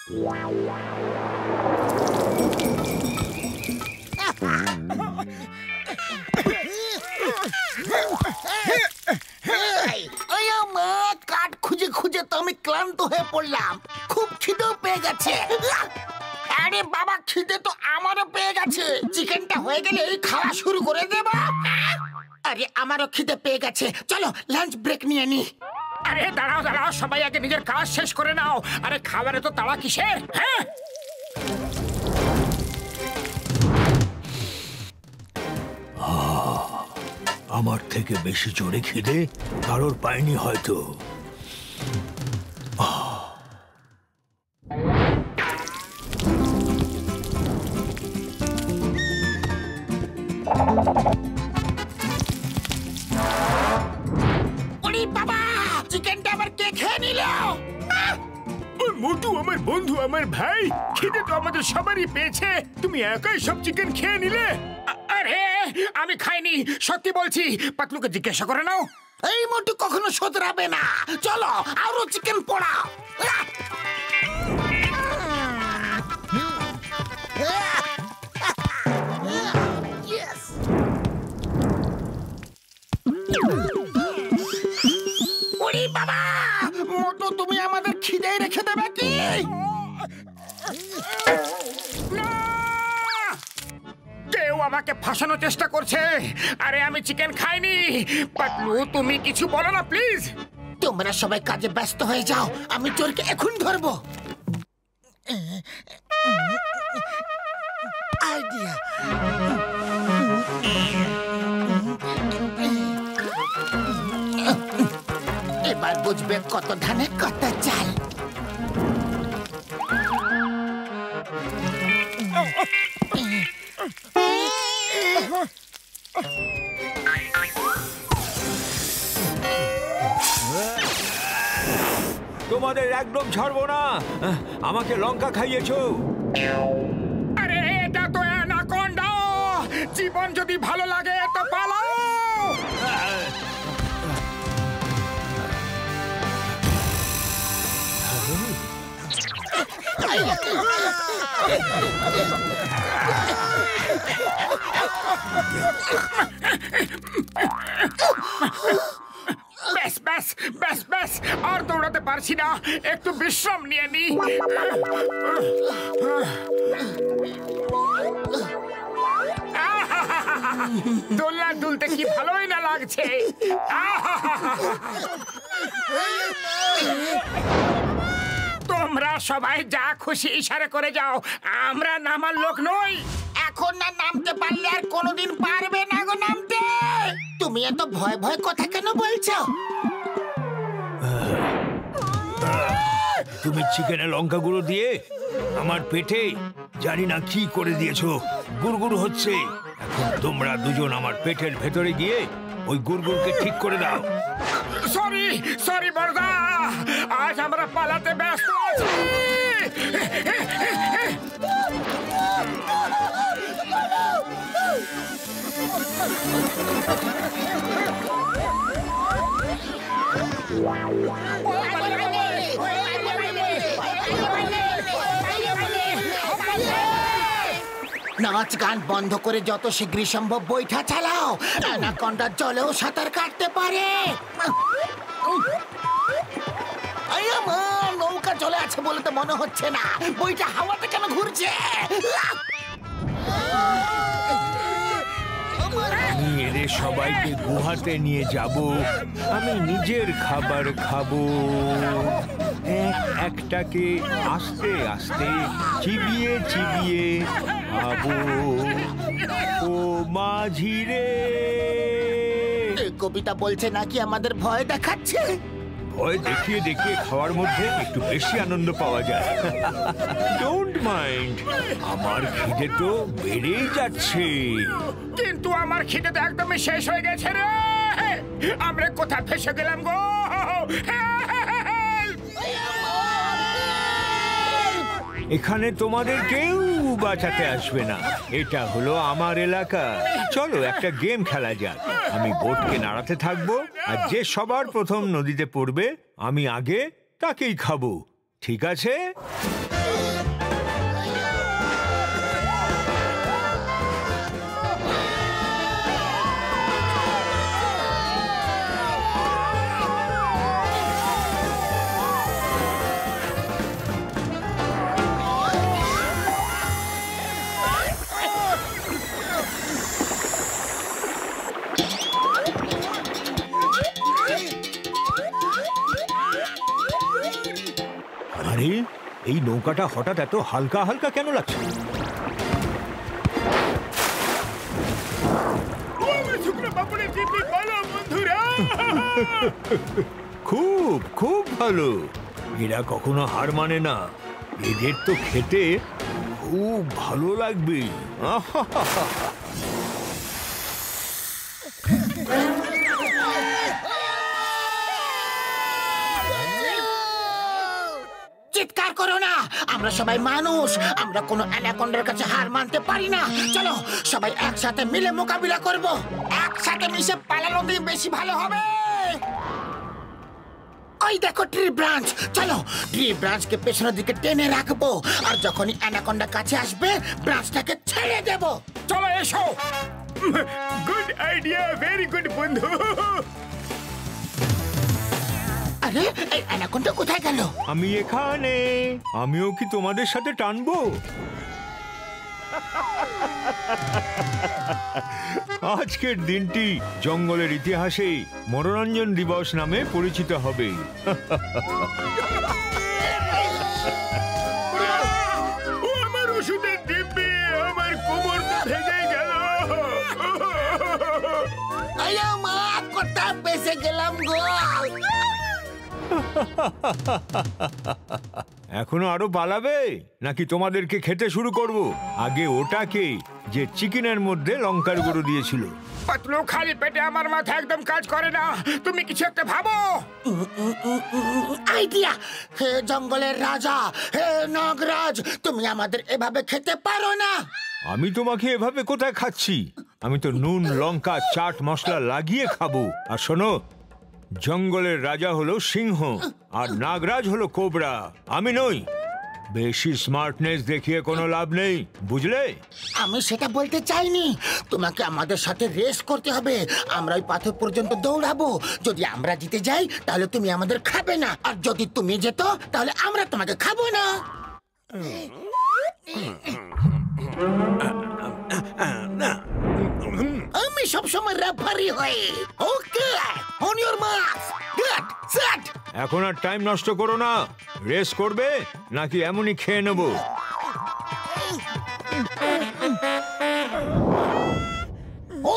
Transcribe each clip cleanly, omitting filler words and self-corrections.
কাঠ খুঁজে খুঁজে তো আমি ক্লান্ত হয়ে পড়লাম। খুব খিদেও পেয়ে গেছে। আরে বাবা, খিদে তো আমারও পেয়ে গেছে। চিকেনটা হয়ে গেলে এই খাওয়া শুরু করে দেব। আরে আমারও খিদে পেয়ে গেছে, চলো লাঞ্চ ব্রেক নিয়ে নি। আরে দাঁড়াও দাঁড়াও, সবাই আগে নিজের কাজ শেষ করে নাও। আরে খাবারে তো তাড়া কিসের? হ্যাঁ, আমার থেকে বেশি জোরে খিদে কারোর পায়নি হয়তো। বাবা, চিকেনটা আবার কে খেয়ে নিল? মোটু আমার বন্ধু, আমার ভাই। খিদে তো আমাদের সবারই পেয়েছে, তুমি একাই সব চিকেন খেয়ে নিলে। আরে আমি খাইনি, সত্যি বলছি। পাতলুকে জিজ্ঞাসা করে নাও। এই মোটু কখনো শোধরাবে না। চলো আরো চিকেন পোড়াও। বাবা, মোটু তুমি আমাদের খিদে রেখে দেবে কি? কেউ আমাকে ফাঁসানোর চেষ্টা করছে। আরে আমি চিকেন খাইনি। পাতলু তুমি কিছু বলো না প্লিজ। তোমরা সবাই কাজে ব্যস্ত হয়ে যাও, আমি চোরকে এখন ধরবো। আইডিয়া। এবার বুঝবে কত ধানে কত চাল। তোমাদের একদম ছাড়বো না। আমাকে লঙ্কা খাইয়েছো। আরে এটা তো অ্যানাকোন্ডা। জীবন যদি ভালো লাগে তো পালাও। ব্যাস ব্যাস ব্যাস ব্যাস, আর দৌড়াতে পারছি না, একটু বিশ্রাম নিয়ে নি। দোলনা দুলতে কি ভালোই না লাগছে। তোমরা সবাই যা খুশি ইশারা করে যাও, আমরা নামার লোক নই। এখন না নামতে পারলে আর কোনোদিন পারবে না গো নামতে। তুমি এত ভয় ভয় কথা কেন বলছো? তুমি চিকেনে লঙ্কা গুঁড়ো দিয়ে আমার পেটে জানি না কি করে দিয়েছো, গুড়গুড় হচ্ছে। এখন তোমরা দুজন আমার পেটের ভেতরে গিয়ে ওই গুড়গুড়কে ঠিক করে দাও। সরি সরি বড়দা, আজ আমরা পালাতে ব্যস্ত আছি। নাচ গান বন্ধ করে যত শীঘ্রই সম্ভব বৈঠা চালাও। অ্যানাকোন্ডা জলেও সাঁতার কাটতে পারে। নৌকা চলে আছে বলে তো মনে হচ্ছে না, বইটা হাওয়াতে কেন ঘুরছে? আমি এদের সবাইকে গুহাতে নিয়ে যাব, আমি নিজের খাবার খাবো। একটাকে আস্তে আস্তে চিবিয়ে চিবিয়ে খাবো। ও মাঝি রে, কবিতা বলছে নাকি আমাদের ভয় দেখাচ্ছে? ভয় দেখিয়ে দেখিয়ে খাওয়ার মধ্যে একটু বেশি আনন্দ পাওয়া যায়। ডোন্ট মাইন্ড, আমার খিদে তো বেড়েই যাচ্ছে। কিন্তু আমার খিদে তো একদমই শেষ হয়ে গেছে রে। আমরা কোথায় ফেসে গেলাম গো? এখানে তোমাদের কেউ বাঁচাতে আসবে না, এটা হলো আমার এলাকা। চলো একটা গেম খেলা যাক। আমি বোটকে নাড়াতে থাকবো, আর যে সবার প্রথম নদীতে পড়বে আমি আগে তাকেই খাবো, ঠিক আছে? এই নৌকাটা হঠাৎ এত হালকা হালকা কেন লাগছে? খুব খুব ভালো। এরা কখনো হার মানে না। এদের তো খেতে খুব ভালো লাগবে। চিৎকার করো না, আমরা সবাই মানুষ, আমরা কোনো অ্যানাকন্ডার কাছে হার মানতে পারি না। চলো সবাই একসাথে মিলে মোকাবিলা করব। একসাথে মিশে পালানো দিয়ে বেশি ভালো হবে। ওই দেখো ট্রি ব্রাঞ্চ, চলো ট্রি ব্রাঞ্চকে পেছনের দিকে টেনে রাখবো, আর যখনই অ্যানাকন্ডা কাছে আসবে ব্রাঞ্চটাকে ছেড়ে দেব। চলো এসো। গুড আইডিয়া, ভেরি গুড বন্ধু। আরে এই অ্যানাকন্ডা কোথায় গেল? আমি এখানে। আমিও কি তোমাদের সাথে টানবো? আজকের দিনটি জঙ্গলের ইতিহাসে মনোরঞ্জন দিবস নামে পরিচিত হবে। আমার ওষুধের ডিব্বি, আমার কোমর ভেঙে গেল। আয়া মা, কোথায় বেঁচে গেলাম গো। এখনো আরো পালাবে নাকি তোমাদেরকে খেতে শুরু করব? আগে ওটাকে যে চিকেনের মধ্যে লঙ্কার গুঁড়ো দিয়েছিল। পাতলু, খালি পেটে আমার মাথা একদম কাজ করে না। তুমি কিছু একটা ভাবো। আইডিয়া! হে জঙ্গলের রাজা, হে নাগরাজ, তুমি আমাদের এভাবে খেতে পারো না। আমি তোমাকে এভাবে কোথায় খাচ্ছি? আমি তো নুন লঙ্কা চাট মশলা লাগিয়ে খাবো। আর শোনো, জঙ্গলের রাজা হলো সিংহ আর নাগরাজ হলো কোবরা, আমি নই। বেশি স্মার্টনেস দেখিয়ে কোনো লাভ নেই, বুঝলে? আমি সেটা বলতে চাইনি। তোমাকে আমাদের সাথে রেস করতে হবে। আমরা ওই পাথর পর্যন্ত দৌড়াবো। যদি আমরা জিতে যাই তাহলে তুমি আমাদের খাবে না, আর যদি তুমি যেত তাহলে আমরা তোমাকে খাবো না। আমি সবসময় রেফারি হই। Okay, on your marks, get set. এখন আর টাইম নষ্ট করো না। রেস করবে নাকি এমনই খেয়ে নেবো?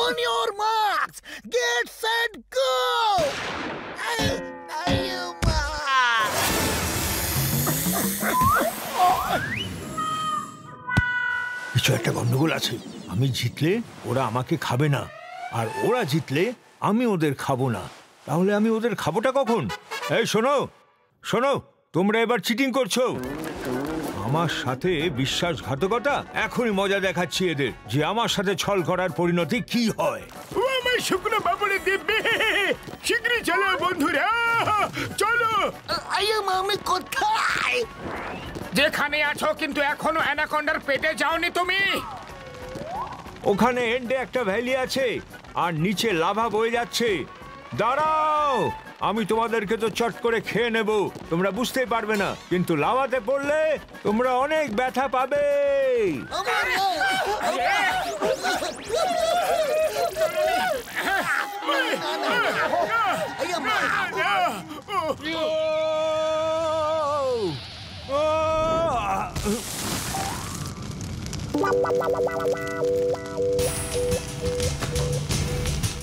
On your marks, get set, go! কিছু একটা গন্ডগোল আছে। আমি জিতলে ওরা আমাকে খাবে না, আর ওরা জিতলে আমি ওদের খাবো না। তাহলে আমি ওদের খাবোটা কখন? এই শোনো শোনো, তোমরা এবার চিটিং করছো আমার সাথে। বিশ্বাসঘাতকতা। এখনই মজা দেখাচ্ছি এদের যে আমার সাথে ছল করার পরিণতি কি হয়। ও আমার শুকনো বাবুরে দিব্যি, শীঘ্রই চলো বন্ধুরা, চলো। আমি কোথায়? যেখানে আছো, কিন্তু এখনো অ্যানাকন্ডার পেটে যাওনি তুমি। ওখানে এন্ডে একটা ভ্যালি আছে আর নিচে লাভা বয়ে যাচ্ছে। দাঁড়াও, আমি তোমাদেরকে তো চট করে খেয়ে নেব, তোমরা বুঝতেই পারবে না, কিন্তু লাভাতে পড়লে তোমরা অনেক ব্যথা পাবে।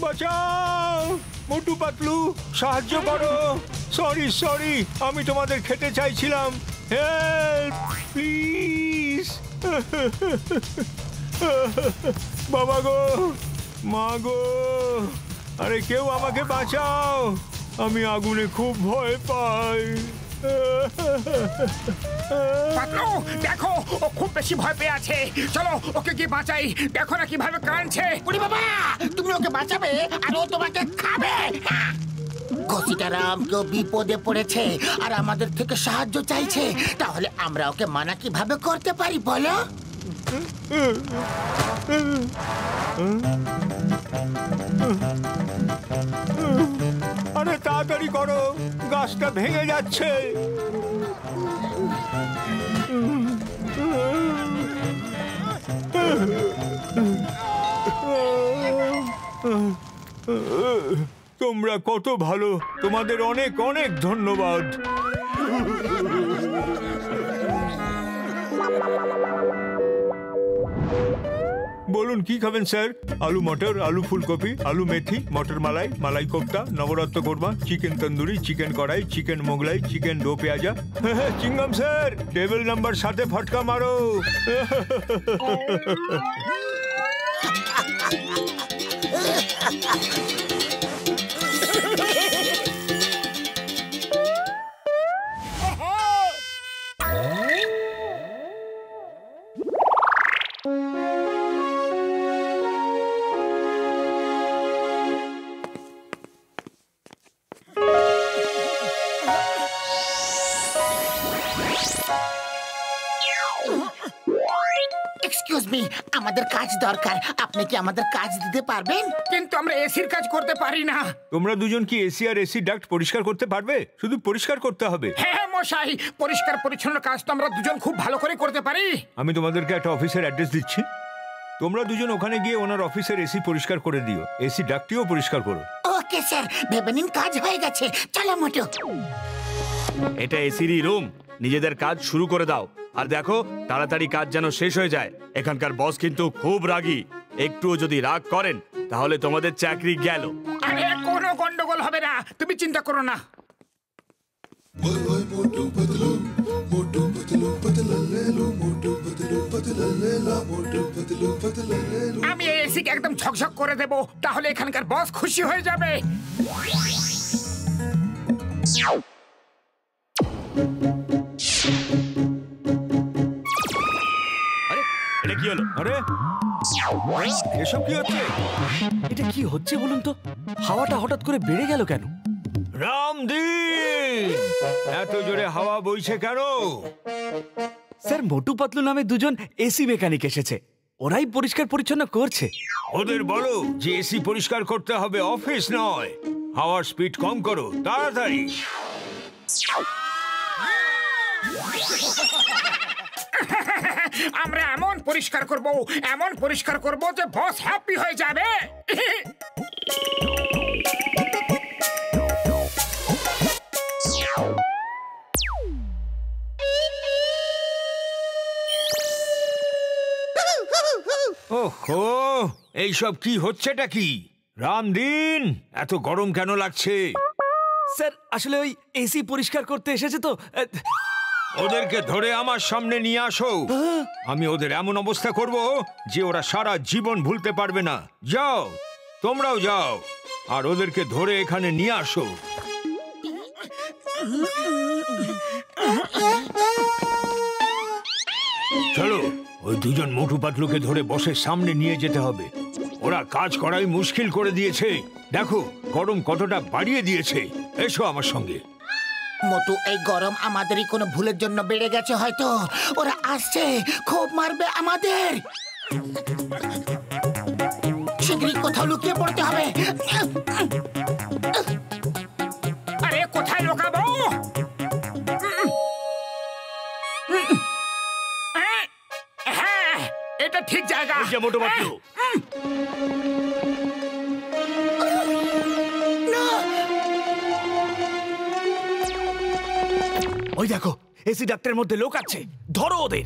বাঁচাও, মোটু পাতলু, সাহায্য করো। সরি সরি, আমি তোমাদের খেতে চাইছিলাম। Help please. বাবা গো, মা গো, আরে কেউ আমাকে বাঁচাও, আমি আগুনে খুব ভয় পাই। পাতলু, দেখো ও খুব বেশি ভয় পেয়ে আছে। চলো ওকে গিয়ে বাঁচাই। দেখো না কিভাবে কাঁদছে। ওরে বাবা, তুমি ওকে বাঁচাবে আর ও তোমাকে খাবে। ঘসিটারাম কেউ বিপদে পড়েছে আর আমাদের থেকে সাহায্য চাইছে, তাহলে আমরা ওকে মানা কিভাবে করতে পারি বলো? আরে তাড়াতাড়ি করো, গাছটা ভেঙে যাচ্ছে। তোমরা কত ভালো, তোমাদের অনেক অনেক ধন্যবাদ। বলুন কি খাবেন স্যার? আলু মটর, আলু ফুলকপি, আলু মেথি, মটর মালাই, মালাই কোফতা, নবরত্ন কোরমা, চিকেন তন্দুরি, চিকেন কড়াই, চিকেন মোগলাই, চিকেন দো পেঁয়াজা। চিংগাম স্যার, টেবিল নাম্বার 7-এ ফটকা মারো। এক্সকিউজ মি, আমাদের কাজ দরকার, আপনি কি আমাদের কাজ দিতে পারবেন? কিন্তু আমরা এসির কাজ করতে পারি না। তোমরা দুজন কি এসি আর এসি ডাক্ট পরিষ্কার করতে পারবে? শুধু পরিষ্কার করতে হবে। হ্যাঁ মশাই, পরিষ্কার পরিচ্ছন্ন কাজ তো আমরা দুজন খুব ভালো করে করতে পারি। আমি তোমাদেরকে একটা অফিসের অ্যাড্রেস দিচ্ছি, তোমরা দুজন ওখানে গিয়ে ওনার অফিসের এসি পরিষ্কার করে দিও, এসি ডাক্টটিও পরিষ্কার করো। ওকে স্যার, ভেবে নিন কাজ হয়ে গেছে। চলো মোটু। এটা এসিরই রুম, নিজেদের কাজ শুরু করে দাও। আর দেখো তাড়াতাড়ি কাজ যেন শেষ হয়ে যায়। এখানকার বস কিন্তু খুব রাগী, একটুও যদি রাগ করেন তাহলে তোমাদের চাকরি গেল। আরে কোনো গন্ডগোল হবে না, তুমি চিন্তা করো না। আমি এই এসিকে একদম ঝকঝক করে দেব, তাহলে এখানকার বস খুশি হয়ে যাবে। আরে এটা কি হলো? আরে এসব কি হচ্ছে? এটা কি হচ্ছে বলুন তো? হাওয়াটা হঠাৎ করে বেড়ে গেল কেন? রামদিন, এত জোরে হাওয়া বইছে কেন? স্যার, মোটু পাতলু নামে দুজন এসি মেকানিক এসেছে, ওরাই পরিষ্কার পরিচ্ছন্ন করছে। ওদের বলো যে এসি পরিষ্কার করতে হবে, অফিস নয়। হাওয়ার স্পিড কম করো, তাড়াতাড়ি। আমরা এমন পরিষ্কার করব যে বস হ্যাপি হয়ে যাবে। ওহো, এইসব কি হচ্ছেটা কি? রামদিন, এত গরম কেন লাগছে? স্যার, আসলে ওই এসি পরিষ্কার করতে এসেছে তো। ওদেরকে ধরে আমার সামনে নিয়ে আসো। আমি ওদের এমন অবস্থা করব যে ওরা সারা জীবন ভুলতে পারবে না। যাও, তোমরাও যাও, আর ওদেরকে ধরে এখানে নিয়ে আসো। চলো, ওই দুজন মোটু পাতলুকে ধরে বসের সামনে নিয়ে যেতে হবে। ওরা কাজ করাই মুশকিল করে দিয়েছে। দেখো গরম কতটা বাড়িয়ে দিয়েছে। এসো আমার সঙ্গে। মোটু, এই গরম আমাদেরই কোনো ভুলের জন্য বেড়ে গেছে হয়তো। ওরা আসছে, খুব মারবে আমাদের। শীঘ্রই কোথাও লুকিয়ে পড়তে হবে। আরে কোথায় লুকাবো? হ্যাঁ, এটা ঠিক জায়গা। ওই যে মোটু পাতলু। ওই দেখো, এসি ডাক্টের মধ্যে লোক আছে, ধরো ওদের।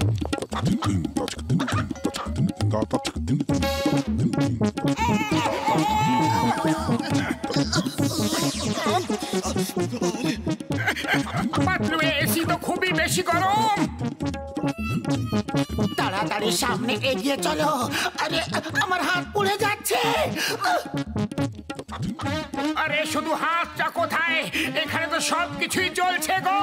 পাতলু, এসি তো খুবই বেশি গরম। তাড়াতাড়ি সামনে এগিয়ে চলো। আরে আমার হাত পুড়ে যাচ্ছে। আরে শুধু হাতটা কোথায়? এখানে তো সবকিছুই জ্বলছে গো।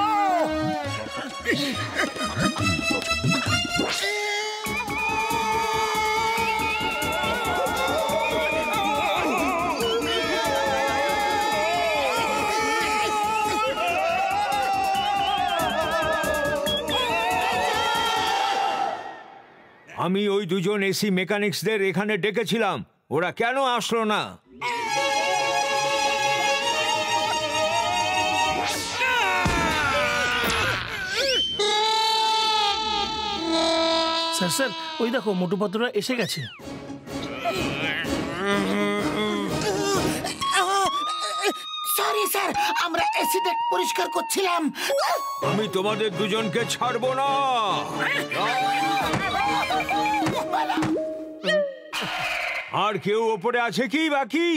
আমি ওই দুজন এসি মেকানিক্সদের এখানে ডেকেছিলাম, ওরা কেন আসলো না? স্যার স্যার, ওই দেখো মোটু পাতলুরা এসে গেছে। সরি স্যার, আমরা এসিডেট পরিষ্কার করছিলাম। আমি তোমাদের দুজনকে ছাড়বো না। আর কেউ ওপরে আছে কি বাকি?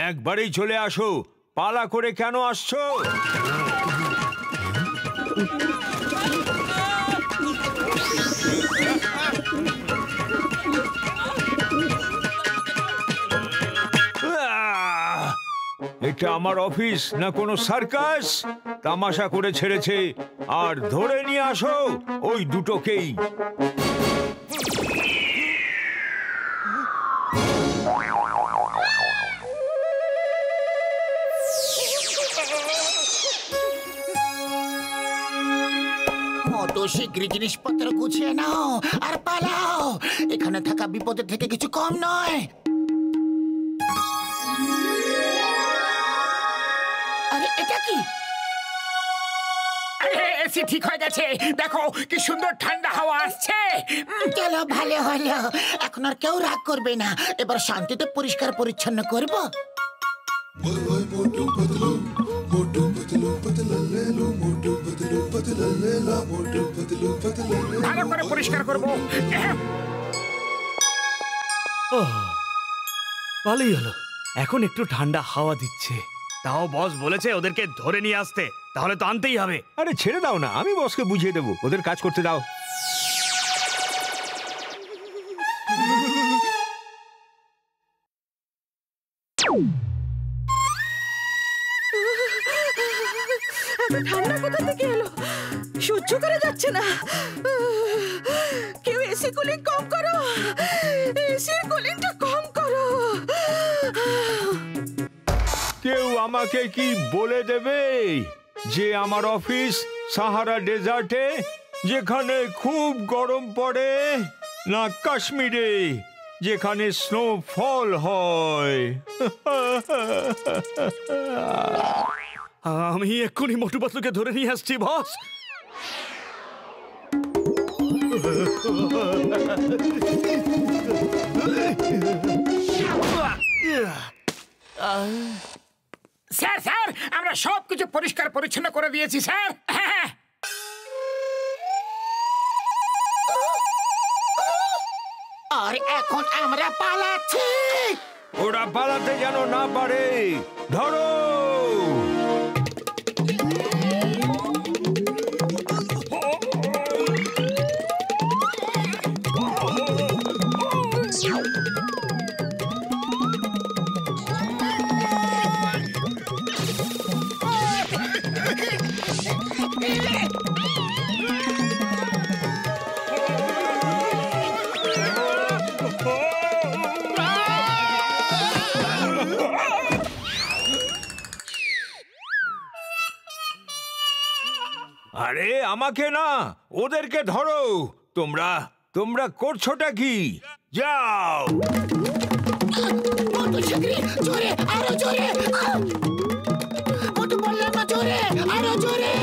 একবারেই চলে আসো, পালা করে কেন আসছো? এটা আমার অফিস না কোনো সার্কাস? তামাশা করে ছেড়েছে, আর ধরে নিয়ে আসো ওই দুটোকেই। মোটু শীঘ্রই জিনিসপত্র গুছিয়ে নাও আর পালাও, এখানে থাকা বিপদের থেকে কিছু কম নয়। আরে এটা কি? আরে এসি ঠিক হয়ে গেছে, দেখো কি সুন্দর ঠান্ডা হাওয়া আসছে। চলো ভালো হলো, এখন আর কেউ রাগ করবে না, এবার শান্তিতে পরিষ্কার পরিচ্ছন্ন করব। ভালো করে পরিষ্কার করবো। ভালোই হলো, এখন একটু ঠান্ডা হাওয়া দিচ্ছে। তাও বস বলেছে ওদেরকে ধরে নিয়ে আসতে, তাহলে তো আনতেই হবে। আরে ছেড়ে দাও না, আমি বসকে বুঝিয়ে দেবো, ওদের কাজ করতে দাও। ঠান্ডা কোথা থেকে এলো? সহ্য করা যাচ্ছে না। কেউ এসি কুলিং কম করো, এসির কুলিংটা কম করো। কেউ আমাকে কি বলে দেবে যে আমার অফিস সাহারা ডেজার্টে, যেখানে খুব গরম পড়ে, না কাশ্মীরে যেখানে স্নোফল হয়? আমি এক্ষুনি মোটু পাতলুকে ধরে নিয়ে আসছি বস। স্যার স্যার, আমরা সবকিছু পরিষ্কার পরিচ্ছন্ন করে দিয়েছি স্যার। হ্যাঁ, আর এখন আমরা পালাচ্ছি। ওরা পালাতে যেন না পারে, ধরো। আরে আমাকে না, ওদেরকে ধরো। তোমরা তোমরা করছোটা কি? যাও। মোটু শীঘ্রই, জোরে, আরো জোরে। মোটু বললাম না, জোরে, আরো জোরে।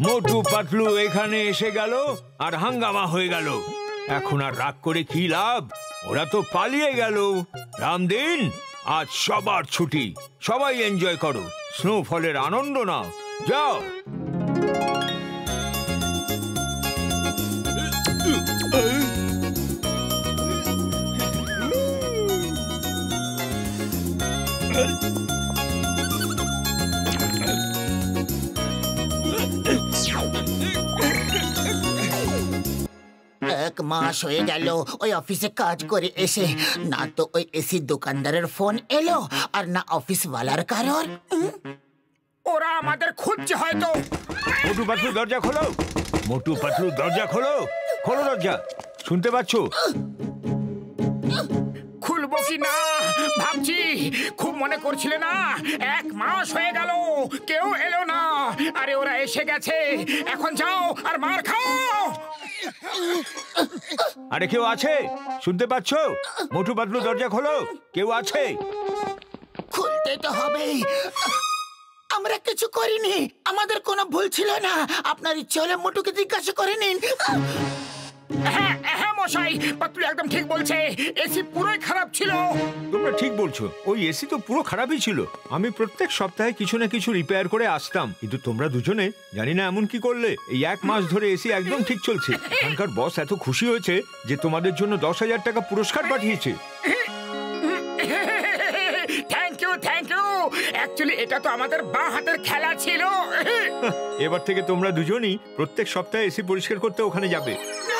মোটু পাতলু এখানে এসে গেল আর হাঙ্গামা হয়ে গেল। এখন আর রাগ করে কি লাভ? ওরা তো পালিয়ে গেল। রামদিন, আজ সবার ছুটি, সবাই এনজয় করো, স্নোফলের আনন্দ নাও। যাও। এক মাস হয়ে গেল ওই অফিসে কাজ করে এসে, না তো ওই এসি দোকানদারের ফোন এলো আর না অফিস ওয়ালার কারোর। ও ওরা আমাদের খুঁজছে হয়তো। মোটু পাতলু দরজা খোলো, মোটু পাতলু দরজা খোলো, খোলো দরজা। শুনতে পাচ্ছ? খুলবো কি না ভাবছি। খুব মনে করছিলে না 1 মাস হয়ে গেল কেউ এলো না। আরে ওরা এসে গেছে, এখন যাও আর মার খাও। আরে কেউ আছে? শুনতে পাচ্ছ? মোটু পাতলু দরজা খোলো, কেউ আছে? খুলতে তো হবেই। আমরা কিছু করিনি, আমাদের কোনো ভুল ছিল না। আপনার ইচ্ছে হলে মোটুকে জিজ্ঞাসা করে নিন। হ্যাঁ হ্যাঁ মশাই, পাতলু একদম ঠিক বলছে। এসি পুরোই খারাপ ছিল। তোমরা ঠিক বলছো, ওই এসি তো পুরো খারাপই ছিল। আমি প্রত্যেক সপ্তাহে কিছু না কিছু রিপেয়ার করে আসতাম, কিন্তু তোমরা দুজনে জানি না এমন কি করলে। এই 1 মাস ধরে এসি একদম ঠিক চলছে। এখানকার বস এত খুশি হয়েছে যে তোমাদের জন্য 10,000 টাকা পুরস্কার পাঠিয়েছে। Thank you thank you. Actually এটা তো আমাদের বাঁ হাতের খেলা ছিল। এবার থেকে তোমরা দুজনই প্রত্যেক সপ্তাহে এসি পরিষ্কার করতে ওখানে যাবে। না,